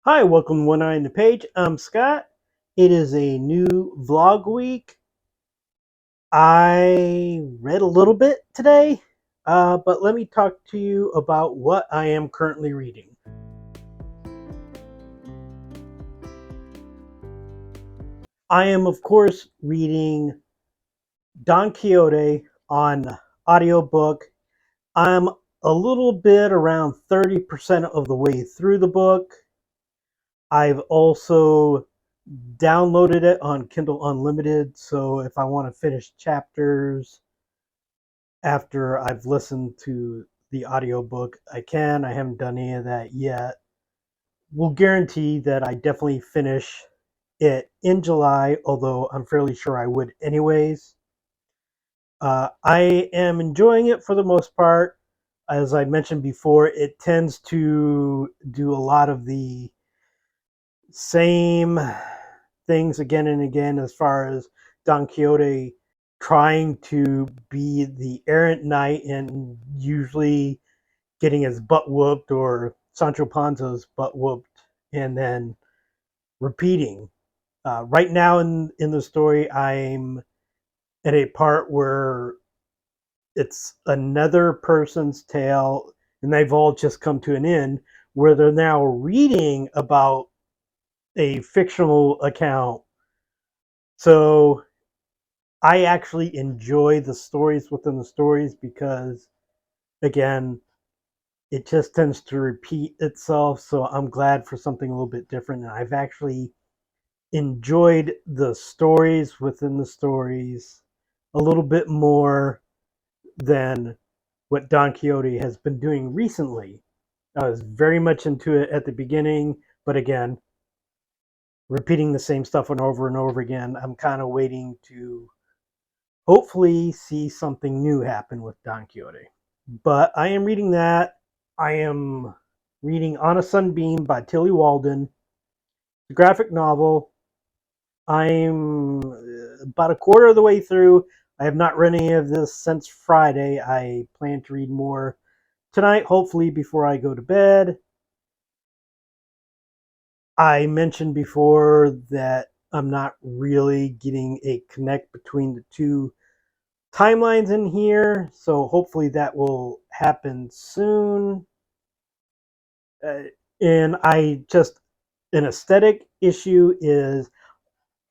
Hi, welcome to One Eye on the Page. I'm Scott. It is a new vlog week. I read a little bit today, but let me talk to you about what I am currently reading. I am, of course, reading Don Quixote on audiobook. I'm a little bit around 30% of the way through the book. I've also downloaded it on Kindle Unlimited, so if I want to finish chapters after I've listened to the audiobook, I can. I haven't done any of that yet. Will guarantee that I definitely finish it in July, although I'm fairly sure I would anyways. I am enjoying it for the most part. As I mentioned before, it tends to do a lot of the same things again and again as far as Don Quixote trying to be the errant knight and usually getting his butt whooped or Sancho Panza's butt whooped and then repeating. Right now in the story, I'm at a part where it's another person's tale and they've all just come to an end where they're now reading about a fictional account. So I actually enjoy the stories within the stories because, again, it just tends to repeat itself. So I'm glad for something a little bit different. And I've actually enjoyed the stories within the stories a little bit more than what Don Quixote has been doing recently. I was very much into it at the beginning, but again, repeating the same stuff over and over again, I'm kind of waiting to hopefully see something new happen with Don Quixote. But I am reading that. I am reading On a Sunbeam by Tilly Walden, the graphic novel. I'm about a quarter of the way through. I have not read any of this since Friday. I plan to read more tonight, hopefully, before I go to bed. I mentioned before that I'm not really getting a connect between the two timelines in here, so hopefully that will happen soon. Uh, and I just, an aesthetic issue is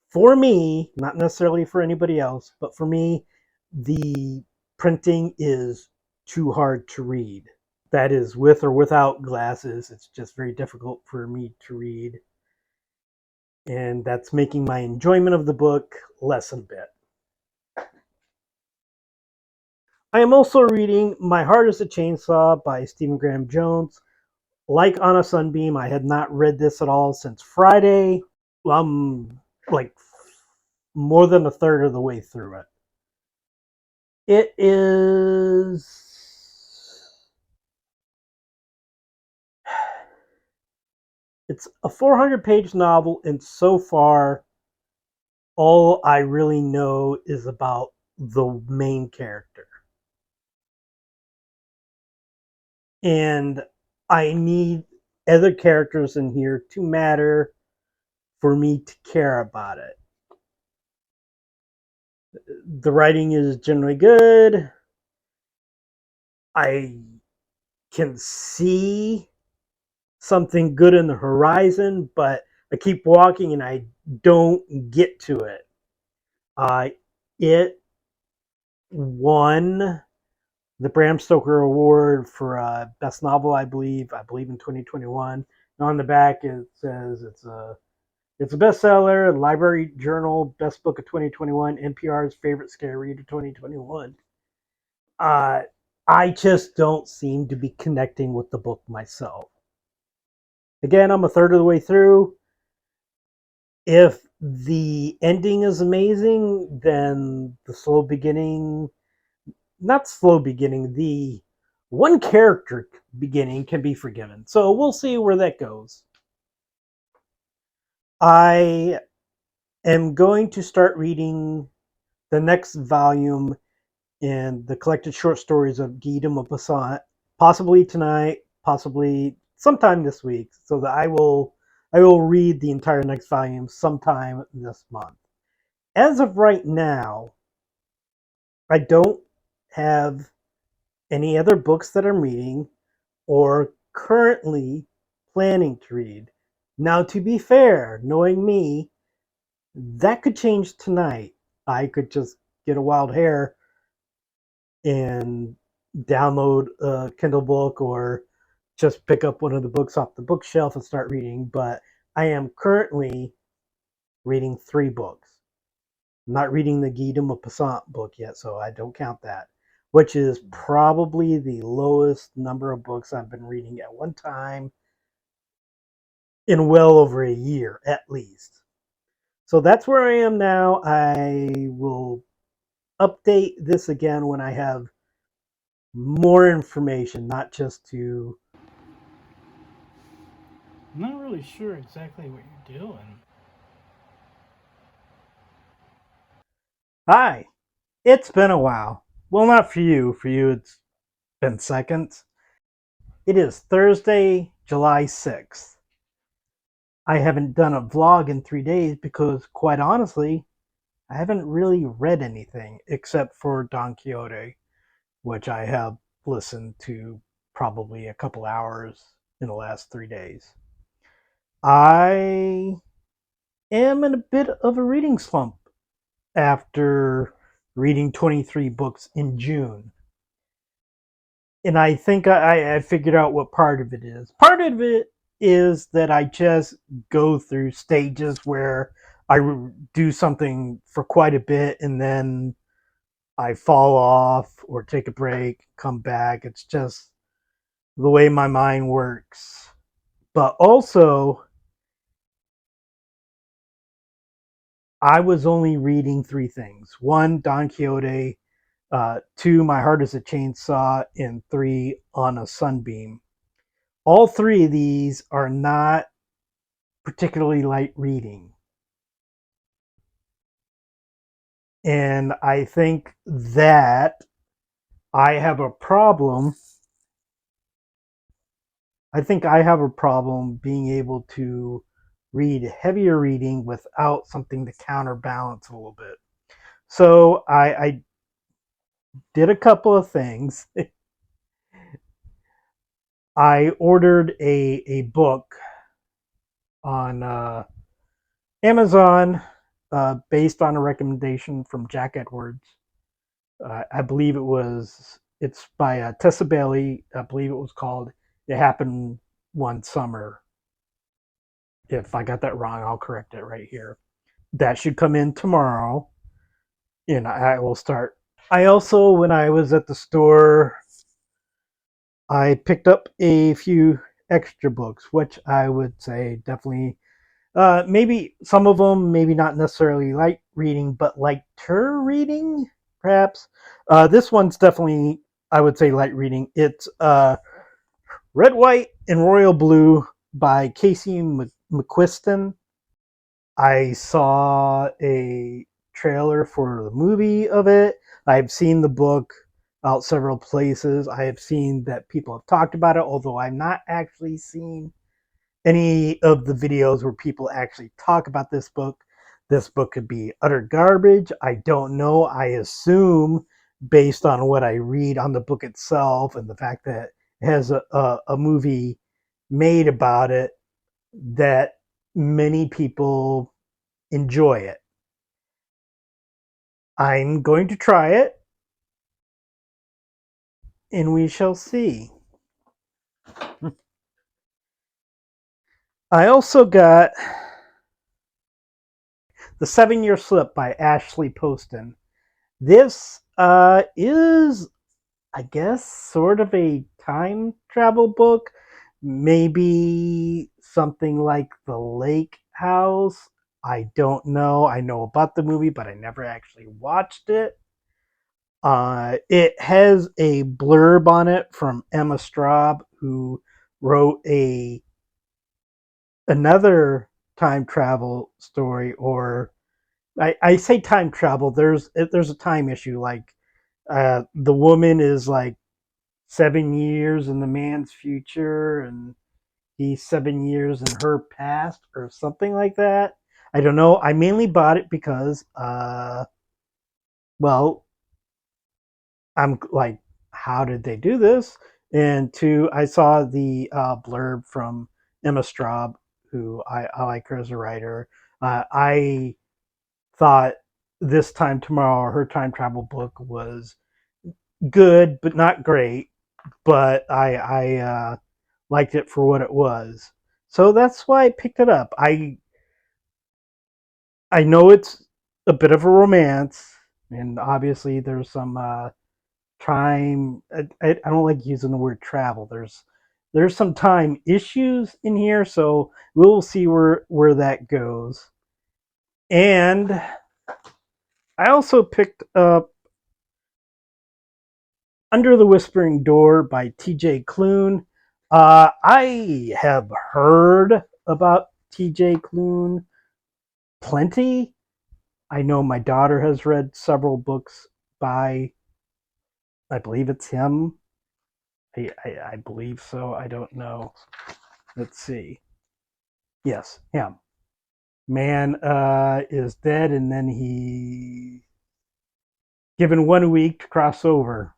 for me, not necessarily for anybody else, but for me, the printing is too hard to read. That is, with or without glasses, it's just very difficult for me to read. And that's making my enjoyment of the book lessen a bit. I am also reading My Heart is a Chainsaw by Stephen Graham Jones. Like On a Sunbeam, I had not read this at all since Friday. I'm like more than a third of the way through it. It is. It's a 400-page novel, and so far, all I really know is about the main character. And I need other characters in here to matter for me to care about it. The writing is generally good. I can see something good in the horizon, but I keep walking and I don't get to it. Uh, it won the Bram Stoker Award for Best Novel, I believe in 2021. And on the back it says it's a bestseller, Library Journal Best Book of 2021, NPR's favorite scary reader 2021. Uh, I just don't seem to be connecting with the book myself. Again, I'm a third of the way through. If the ending is amazing, then the slow beginning, not slow beginning, the one character beginning can be forgiven. So we'll see where that goes. I am going to start reading the next volume in the collected short stories of Guy de Maupassant, possibly tonight, possibly sometime this week, so that I will I will read the entire next volume sometime this month. As of right now, I don't have any other books that I'm reading or currently planning to read. Now, to be fair, knowing me, that could change tonight. I could just get a wild hair and download a Kindle book or just pick up one of the books off the bookshelf and start reading. But I am currently reading 3 books. I'm not reading the Guide de Maupassant book yet, so I don't count that, which is probably the lowest number of books I've been reading at one time in well over a year at least. So that's where I am now. I will update this again when I have more information, not just to. I'm not really sure exactly what you're doing. Hi, it's been a while. Well, not for you. For you, it's been seconds. It is Thursday, July 6th. I haven't done a vlog in 3 days because, quite honestly, I haven't really read anything except for Don Quixote, which I have listened to probably a couple hours in the last 3 days. I am in a bit of a reading slump after reading 23 books in June. And I think I figured out what part of it is. Part of it is that I just go through stages where I do something for quite a bit and then I fall off or take a break, come back. It's just the way my mind works. But also, I was only reading 3 things: one, Don Quixote; two, My Heart is a Chainsaw; and three, On a Sunbeam. All 3 of these are not particularly light reading. And I think that I have a problem. I think I have a problem being able to read heavier reading without something to counterbalance a little bit. So I did a couple of things. I ordered a book on Amazon based on a recommendation from Jack Edwards. I believe it's by Tessa Bailey. I believe it was called It Happened One Summer. If I got that wrong, I'll correct it right here. That should come in tomorrow, and I will start. I also, when I was at the store, I picked up a few extra books, which I would say definitely, maybe some of them, maybe not necessarily light reading, but lighter reading, perhaps. This one's definitely, I would say, light reading. It's Red, White, and Royal Blue by Casey McQuiston. I saw a trailer for the movie of it. I've seen the book out several places. I have seen that people have talked about it, although I've not actually seen any of the videos where people actually talk about this book. This book could be utter garbage. I don't know. I assume, based on what I read on the book itself and the fact that it has a movie made about it, that many people enjoy it. I'm going to try it and we shall see. I also got The 7-Year Slip by Ashley Poston. This is, I guess, sort of a time travel book. Maybe something like The Lake House. I don't know. I know about the movie, but I never actually watched it. It has a blurb on it from Emma Straub, who wrote a another time travel story, or I say time travel. There's a time issue. Like the woman is like 7 years in the man's future, and He's 7 years in her past or something like that. I don't know. I mainly bought it because, well, I'm like, how did they do this? And two, I saw the blurb from Emma Straub, who I like her as a writer. I thought This Time Tomorrow, her time travel book, was good, but not great. But I liked it for what it was. So that's why I picked it up. I know it's a bit of a romance, and obviously there's some time. I don't like using the word travel. There's some time issues in here, so we'll see where that goes. And I also picked up Under the Whispering Door by T.J. Klune. I have heard about T.J. Klune plenty. I know my daughter has read several books by, I believe it's him. I believe so. I don't know. Let's see. Yes, him. Man is dead, and then he given 1 week to cross over.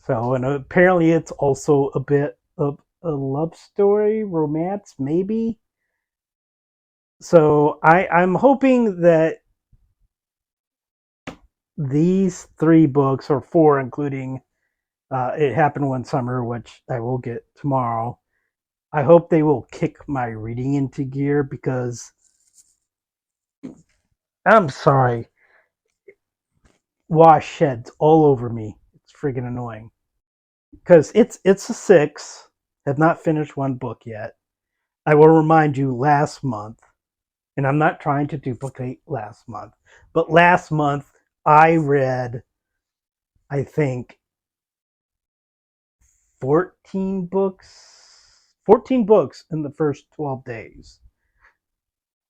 So, and apparently it's also a bit of a love story, romance, maybe. So I'm hoping that these three books, or four, including It Happened One Summer, which I will get tomorrow, I hope they will kick my reading into gear because I'm sorry, wash sheds all over me. It's freaking annoying because it's a six. Have not finished one book yet. I will remind you last month, and I'm not trying to duplicate last month, but last month I read, I think, 14 books. 14 books in the first 12 days.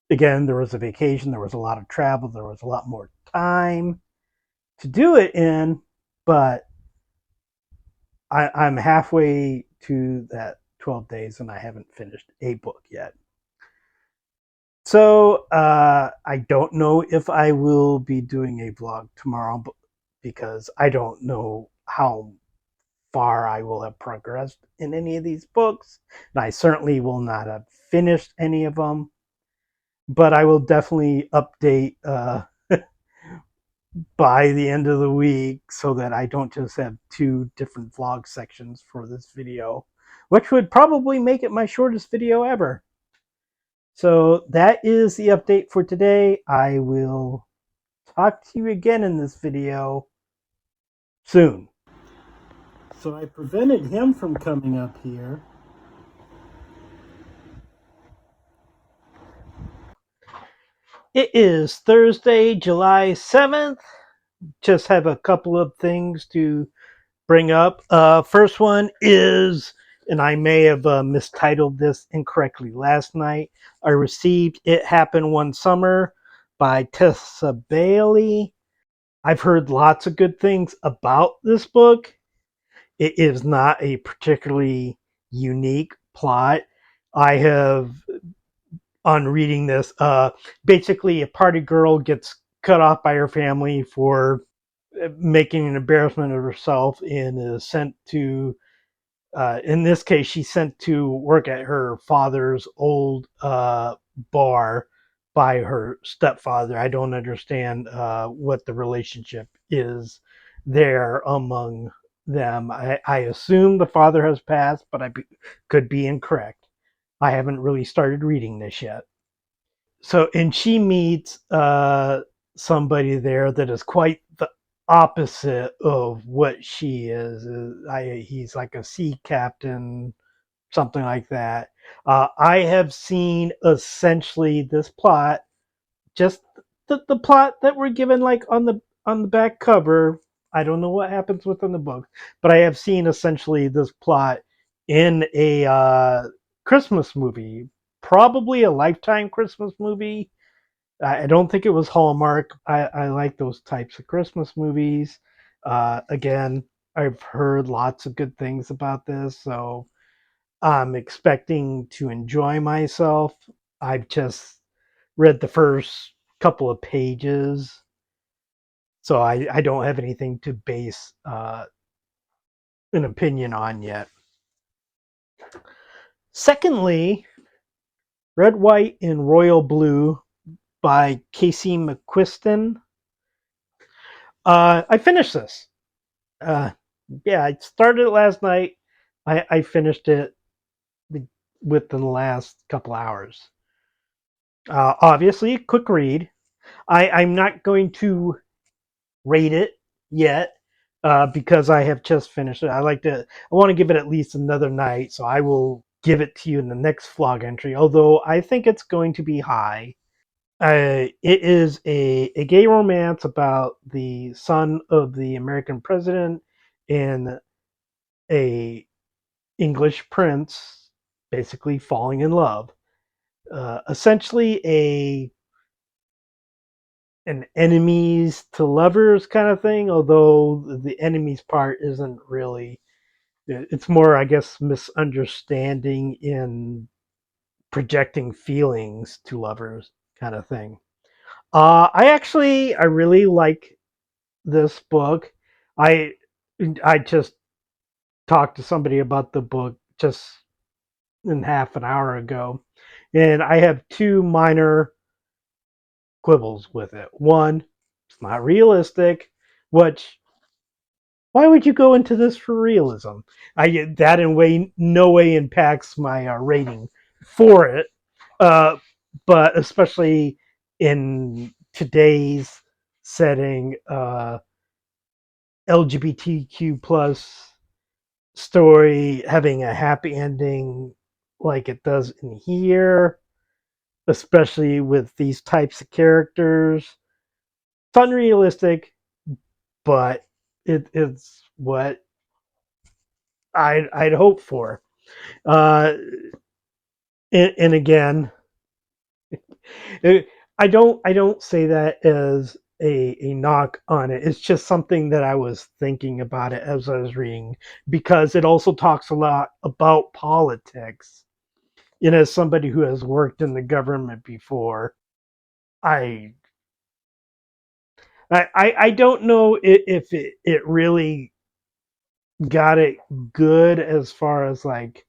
Again, there was a vacation, there was a lot of travel, there was a lot more time to do it in, but I'm halfway to that 12 days and I haven't finished a book yet. So I don't know if I will be doing a vlog tomorrow because I don't know how far I will have progressed in any of these books. And I certainly will not have finished any of them, but I will definitely update by the end of the week so that I don't just have two different vlog sections for this video, which would probably make it my shortest video ever. So that is the update for today. I will talk to you again in this video soon. So I prevented him from coming up here. It is Thursday, July 7th. Just have a couple of things to bring up. First one is, and I may have mistitled this incorrectly last night, I received It Happened One Summer by Tessa Bailey. I've heard lots of good things about this book. It is not a particularly unique plot. I have, on reading this, basically a party girl gets cut off by her family for making an embarrassment of herself and is sent to, in this case, she's sent to work at her father's old bar by her stepfather. I don't understand what the relationship is there among them. I assume the father has passed, but could be incorrect. I haven't really started reading this yet. So, and she meets somebody there that is quite the opposite of what she is. He's like a sea captain, something like that. I have seen essentially this plot, just the plot that we're given, like on the back cover. I don't know what happens within the book, but I have seen essentially this plot in a Christmas movie, probably a Lifetime Christmas movie. I don't think it was Hallmark. I like those types of Christmas movies. Again, I've heard lots of good things about this, so I'm expecting to enjoy myself. I've just read the first couple of pages, so I don't have anything to base an opinion on yet. Secondly, Red, White, and Royal Blue by Casey McQuiston. I finished this. Uh, yeah, I started it last night. I finished it within the last couple hours. Obviously, quick read. I'm not going to rate it yet because I have just finished it. I want to give it at least another night, so I will give it to you in the next vlog entry. Although I think it's going to be high. It is a gay romance about the son of the American president and a English prince basically falling in love. Essentially a an enemies to lovers kind of thing, although the enemies part isn't really, it's more, I guess, misunderstanding in projecting feelings to lovers kind of thing. I really like this book. I I just talked to somebody about the book just in half an hour ago, and I have two minor quibbles with it. One, it's not realistic, which why would you go into this for realism? I that in way no way impacts my rating for it, uh, but especially in today's setting, LGBTQ plus story having a happy ending like it does in here, especially with these types of characters. It's unrealistic, but it's what I'd hope for. Uh, and again, I don't say that as a knock on it. It's just something that I was thinking about it as I was reading because it also talks a lot about politics. And as somebody who has worked in the government before, I I don't know if it really got it good as far as like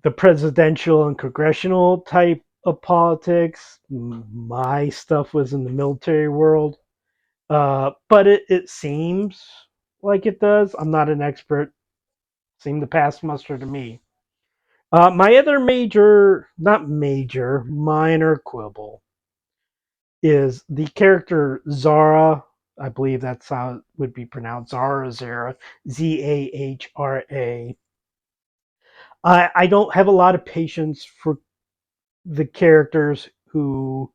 the presidential and congressional type of politics. My stuff was in the military world, but it seems like it does. I'm not an expert. Seemed to pass muster to me. My other major, not major, minor quibble is the character Zara. I believe that's how it would be pronounced. Zara, Zahra. I don't have a lot of patience for the characters who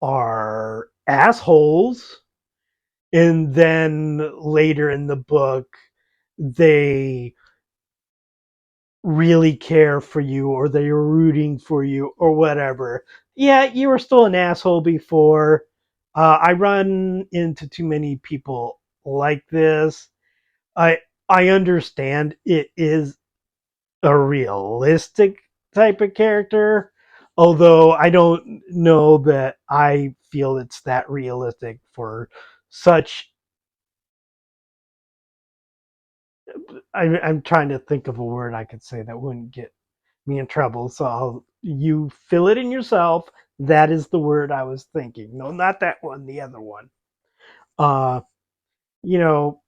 are assholes, and then later in the book, they really care for you or they're rooting for you or whatever. Yeah, you were still an asshole before. I run into too many people like this. I I understand it is a realistic type of character, although I don't know that I feel it's that realistic for such. I'm trying to think of a word I could say that wouldn't get me in trouble, so you fill it in yourself. That is the word I was thinking. No, not that one, the other one. Uh, you know,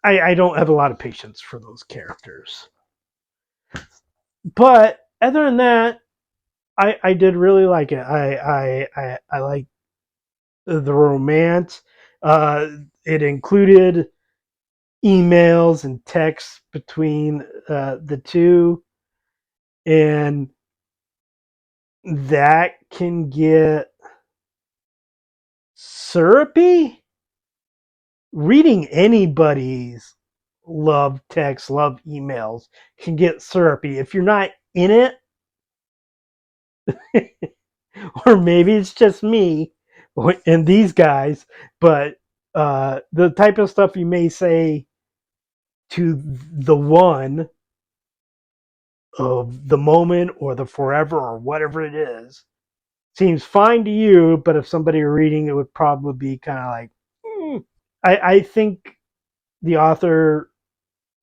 I don't have a lot of patience for those characters. But other than that, I did really like it. I like the romance. Uh, it included emails and texts between the two, and that can get syrupy. Reading anybody's love text, love emails can get syrupy if you're not in it, or maybe it's just me and these guys. But the type of stuff you may say to the one of the moment or the forever or whatever it is seems fine to you, but if somebody were reading it would probably be kind of like, hmm. I think the author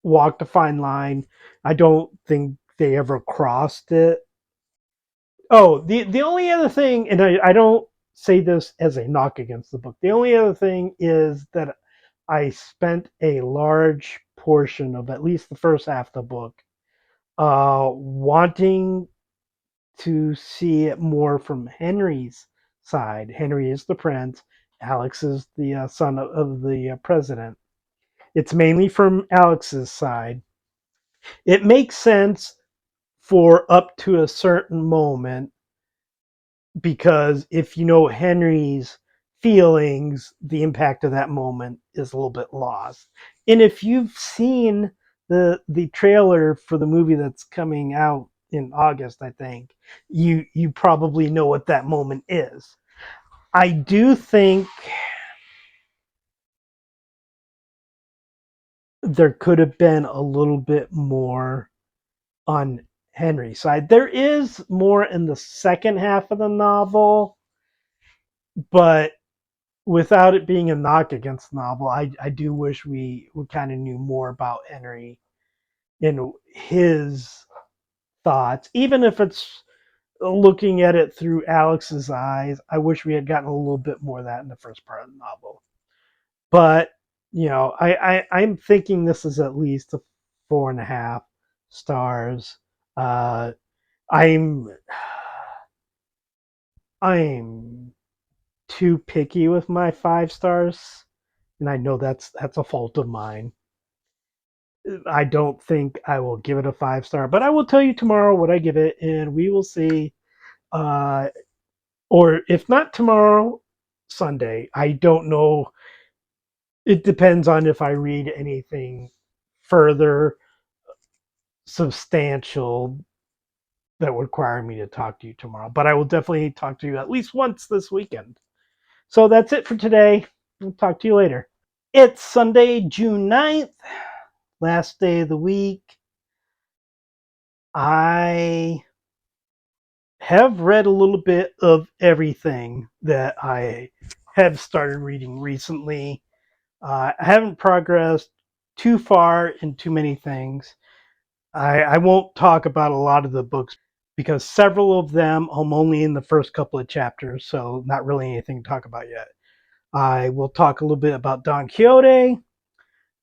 walked a fine line. I don't think they ever crossed it. Oh, the only other thing, and I don't say this as a knock against the book, the only other thing is that I spent a large portion of at least the first half of the book wanting to see it more from Henry's side. Henry is the prince. Alex is the son of the president. It's mainly from Alex's side. It makes sense for up to a certain moment because if you know Henry's feelings, the impact of that moment is a little bit lost. And if you've seen the trailer for the movie that's coming out in August, I think you probably know what that moment is. I do think there could have been a little bit more on Henry's side. There is more in the second half of the novel, but without it being a knock against the novel, I do wish we kind of knew more about Henry and his thoughts, even if it's looking at it through Alex's eyes. I wish we had gotten a little bit more of that in the first part of the novel. But I'm thinking this is at least a 4.5 stars. Uh, I'm I'm too picky with my 5 stars, and I know that's a fault of mine. I don't think I will give it a 5 star, but I will tell you tomorrow what I give it, and we will see. Uh, or if not tomorrow, Sunday. I don't know. It depends on if I read anything further substantial that would require me to talk to you tomorrow. But I will definitely talk to you at least once this weekend. So that's it for today. I'll talk to you later. It's Sunday, June 9th, last day of the week. I have read a little bit of everything that I have started reading recently. I haven't progressed too far in too many things. I won't talk about a lot of the books because several of them I'm only in the first couple of chapters, so not really anything to talk about yet. I will talk a little bit about Don Quixote.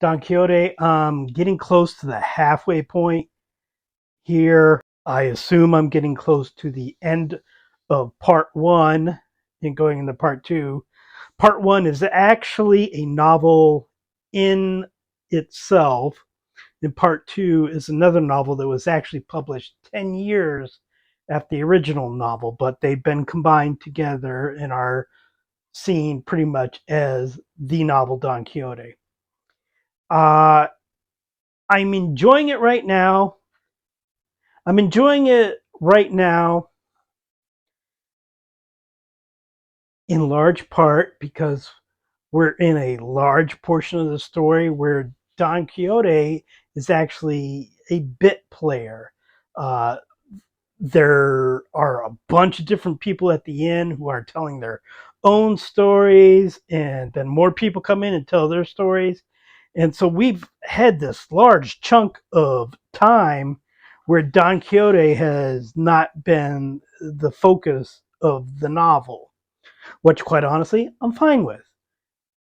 Don Quixote, getting close to the halfway point here. I assume I'm getting close to the end of part one and going into part two. Part one is actually a novel in itself, and part two is another novel that was actually published 10 years after the original novel, but they've been combined together and are seen pretty much as the novel Don Quixote. Uh, I'm enjoying it right now. I'm enjoying it right now in large part because we're in a large portion of the story where Don Quixote is actually a bit player. Uh, there are a bunch of different people at the end who are telling their own stories, and then more people come in and tell their stories. And so we've had this large chunk of time where Don Quixote has not been the focus of the novel, which, quite honestly, I'm fine with.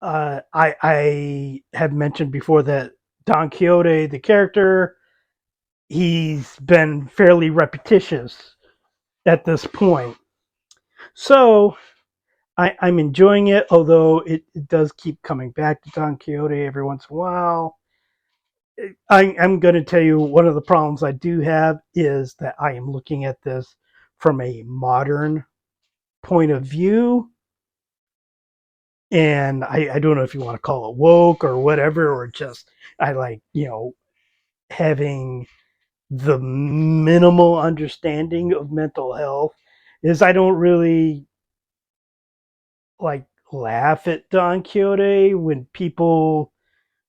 I have mentioned before that Don Quixote, the character, he's been fairly repetitious at this point. So I'm enjoying it, although it does keep coming back to Don Quixote every once in a while. I'm going to tell you one of the problems I do have is that I am looking at this from a modern point of view. And I don't know if you want to call it woke or whatever, or just I like, having the minimal understanding of mental health is I don't really like laugh at Don Quixote when people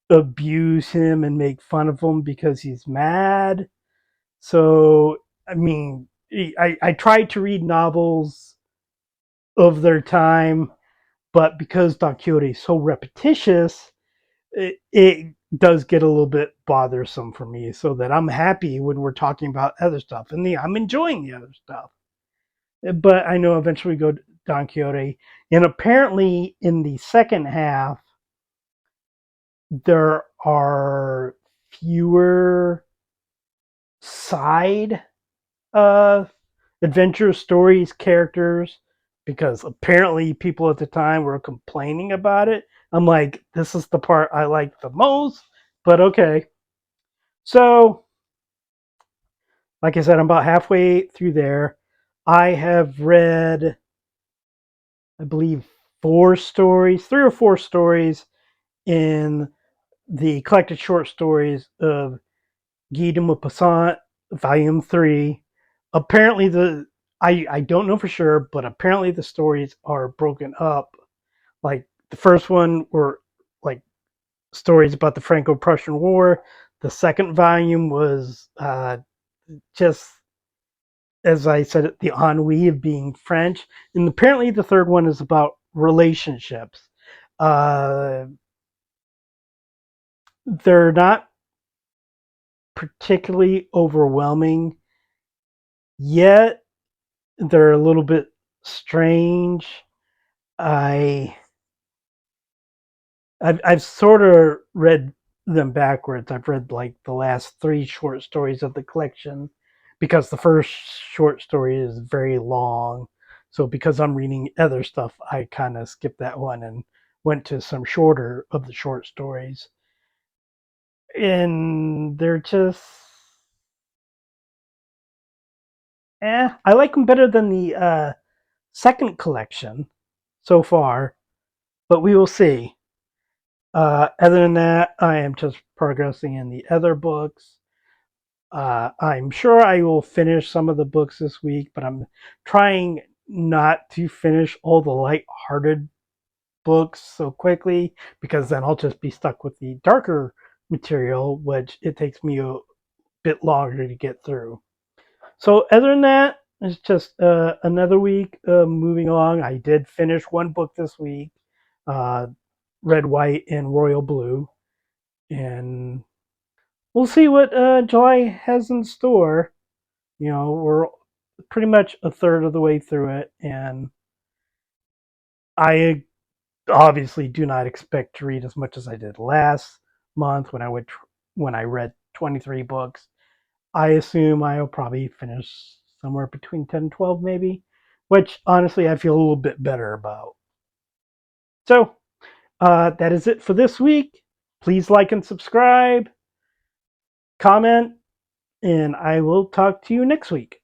abuse him and make fun of him because he's mad. So, I mean, I tried to read novels of their time, but because Don Quixote is so repetitious, it does get a little bit bothersome for me. So that I'm happy when we're talking about other stuff, and I'm enjoying the other stuff. But I know eventually we go to Don Quixote, and apparently in the second half there are fewer side uh adventure stories characters, because apparently people at the time were complaining about it. I'm like, this is the part I like the most, but okay. So, like I said, I'm about halfway through there. I have read, I believe, three or four stories in the collected short stories of Guy de Maupassant, Volume 3. Apparently, I don't know for sure, but apparently the stories are broken up. Like the first one were like stories about the Franco-Prussian War. The second volume was just, as I said, the ennui of being French. And apparently the third one is about relationships. Uh, they're not particularly overwhelming yet. They're a little bit strange. I I've sort of read them backwards. I've read like the last three short stories of the collection because the first short story is very long. So because I'm reading other stuff, I kind of skipped that one and went to some shorter of the short stories. And they're just I like them better than the second collection so far, but we will see. Other than that, I am just progressing in the other books. I'm sure I will finish some of the books this week, but I'm trying not to finish all the light-hearted books so quickly, because then I'll just be stuck with the darker material, which it takes me a bit longer to get through. So other than that, it's just another week moving along. I did finish one book this week, uh, Red, White, and Royal Blue, and we'll see what July has in store. You know, we're pretty much a third of the way through it, and I obviously do not expect to read as much as I did last month when I read 23 books. I assume I'll probably finish somewhere between 10 and 12 maybe, which honestly I feel a little bit better about. So, that is it for this week. Please like and subscribe, comment, and I will talk to you next week.